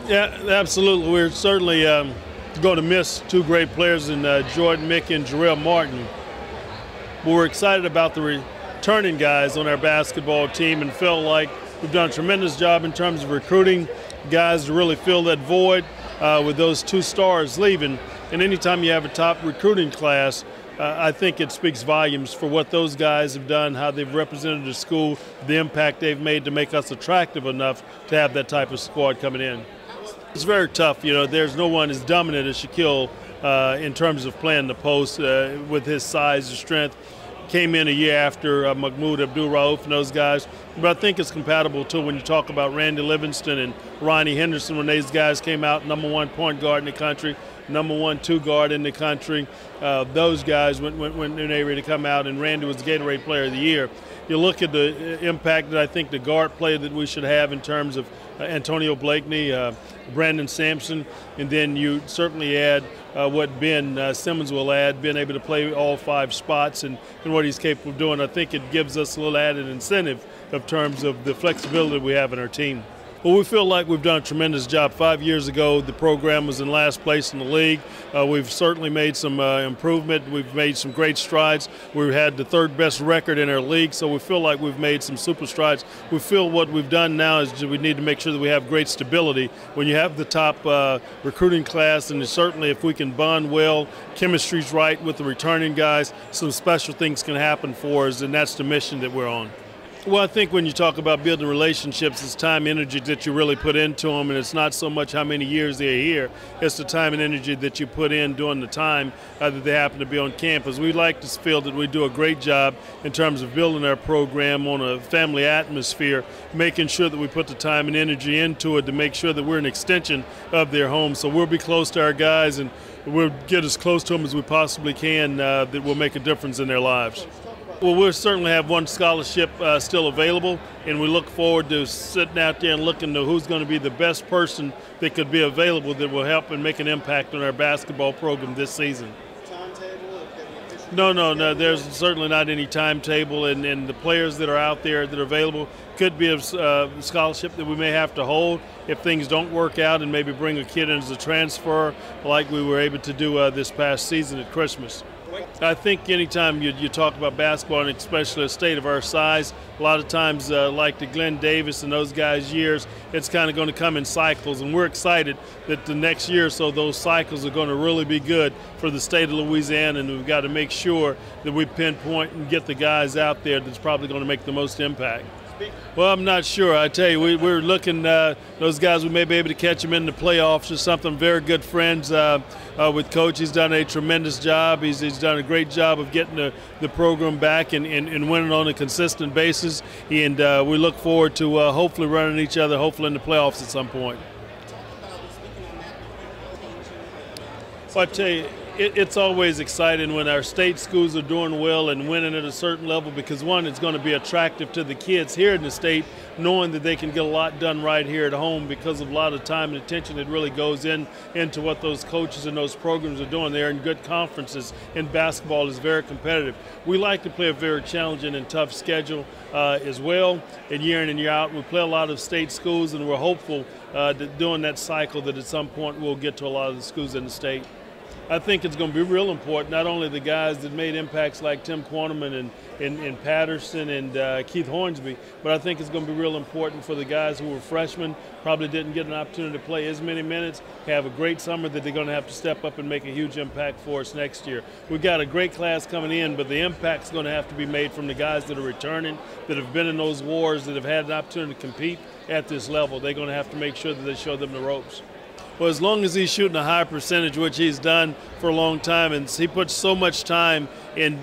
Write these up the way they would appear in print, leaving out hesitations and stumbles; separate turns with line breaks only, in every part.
Yeah, absolutely. We're certainly going to miss two great players in Jordan Mickey and Jarrell Martin. But we're excited about the returning guys on our basketball team and felt like we've done a tremendous job in terms of recruiting guys to really fill that void with those two stars leaving. And anytime you have a top recruiting class, I think it speaks volumes for what those guys have done, how they've represented the school, the impact they've made to make us attractive enough to have that type of squad coming in. It's very tough. You know, there's no one as dominant as Shaquille in terms of playing the post with his size and strength. Came in a year after Mahmoud Abdul-Rauf and those guys. But I think it's compatible, too, when you talk about Randy Livingston and Ronnie Henderson, when these guys came out, #1 point guard in the country, #1 two guard in the country. Those guys, when they were to come out, and Randy was the Gatorade Player of the Year. You look at the impact that I think the guard play that we should have in terms of Antonio Blakeney, Brandon Sampson, and then you certainly add what Ben Simmons will add, being able to play all 5 spots and what he's capable of doing. I think it gives us a little added incentive in terms of the flexibility we have in our team. Well, we feel like we've done a tremendous job. 5 years ago, the program was in last place in the league. We've certainly made some improvement. We've made some great strides. We've had the 3rd best record in our league, so we feel like we've made some super strides. We feel what we've done now is we need to make sure that we have great stability. When you have the top recruiting class, and certainly if we can bond well, chemistry's right with the returning guys, some special things can happen for us, and that's the mission that we're on. Well, I think when you talk about building relationships, it's time, energy that you really put into them, and it's not so much how many years they're here. It's the time and energy that you put in during the time that they happen to be on campus. We like to feel that we do a great job in terms of building our program on a family atmosphere, making sure that we put the time and energy into it to make sure that we're an extension of their home. So we'll be close to our guys, and we'll get as close to them as we possibly can that will make a difference in their lives. Well, we'll certainly have one scholarship still available, and we look forward to sitting out there and looking to who's going to be the best person that could be available that will help and make an impact on our basketball program this season. No, there's certainly not any timetable, and the players that are out there that are available could be a scholarship that we may have to hold if things don't work out and maybe bring a kid in as a transfer like we were able to do this past season at Christmas. I think anytime you talk about basketball, and especially a state of our size, a lot of times like the Glenn Davis and those guys' years, it's kind of going to come in cycles, and we're excited that the next year or so those cycles are going to really be good for the state of Louisiana, and we've got to make sure that we pinpoint and get the guys out there that's probably going to make the most impact. Well, I'm not sure. I tell you, we're looking those guys. We may be able to catch them in the playoffs or something. Very good friends with Coach. He's done a tremendous job. He's done a great job of getting the program back and winning on a consistent basis. And we look forward to hopefully running each other, hopefully in the playoffs at some point. Well, I tell you, it's always exciting when our state schools are doing well and winning at a certain level because, one, it's going to be attractive to the kids here in the state, knowing that they can get a lot done right here at home because of a lot of time and attention that really goes into what those coaches and those programs are doing. They're in good conferences, and basketball is very competitive. We like to play a very challenging and tough schedule as well, and year in and year out. We play a lot of state schools, and we're hopeful that during that cycle that at some point we'll get to a lot of the schools in the state. I think it's going to be real important, not only the guys that made impacts like Tim Quanterman and Patterson and Keith Hornsby, but I think it's going to be real important for the guys who were freshmen, probably didn't get an opportunity to play as many minutes, have a great summer that they're going to have to step up and make a huge impact for us next year. We've got a great class coming in, but the impact's going to have to be made from the guys that are returning, that have been in those wars, that have had an opportunity to compete at this level. They're going to have to make sure that they show them the ropes. Well, as long as he's shooting a high percentage, which he's done for a long time, and he puts so much time in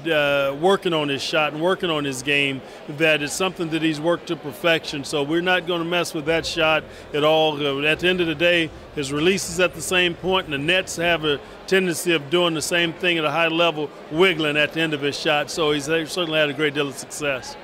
working on his shot and working on his game, that it's something that he's worked to perfection. So we're not going to mess with that shot at all. At the end of the day, his release is at the same point, and the Nets have a tendency of doing the same thing at a high level, wiggling at the end of his shot. So he's certainly had a great deal of success.